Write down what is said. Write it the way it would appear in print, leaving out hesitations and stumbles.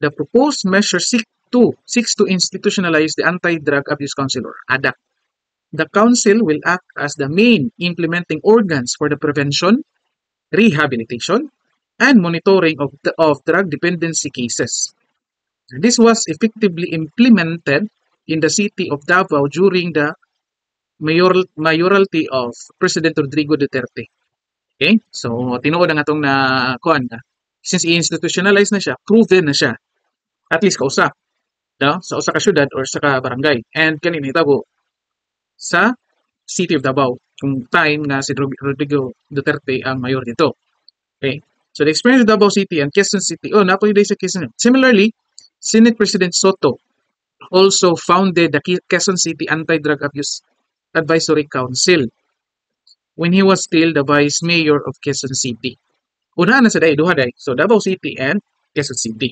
The proposed measure seeks to institutionalize the Anti-Drug Abuse Council, or ADAC. The council will act as the main implementing organs for the prevention, rehabilitation, and monitoring of drug dependency cases. This was effectively implemented in the city of Davao during the mayoralty of President Rodrigo Duterte. Okay? So, tinuod ang atong na kuan na. Since i-institutionalize na siya, proven na siya. At least kausa. No? Sa usa ka syudad or sa ka barangay. And kanina hitabo sa city of Davao kung time na si Rodrigo Duterte ang mayor dito. Okay? So, the experience of Davao City and Quezon City, napoy day sa Quezon. Similarly, Senate President Soto also founded the Quezon City Anti-Drug Abuse Advisory Council when he was still the Vice Mayor of Quezon City. Una na sa day, duha day. So, Davao City and Quezon City.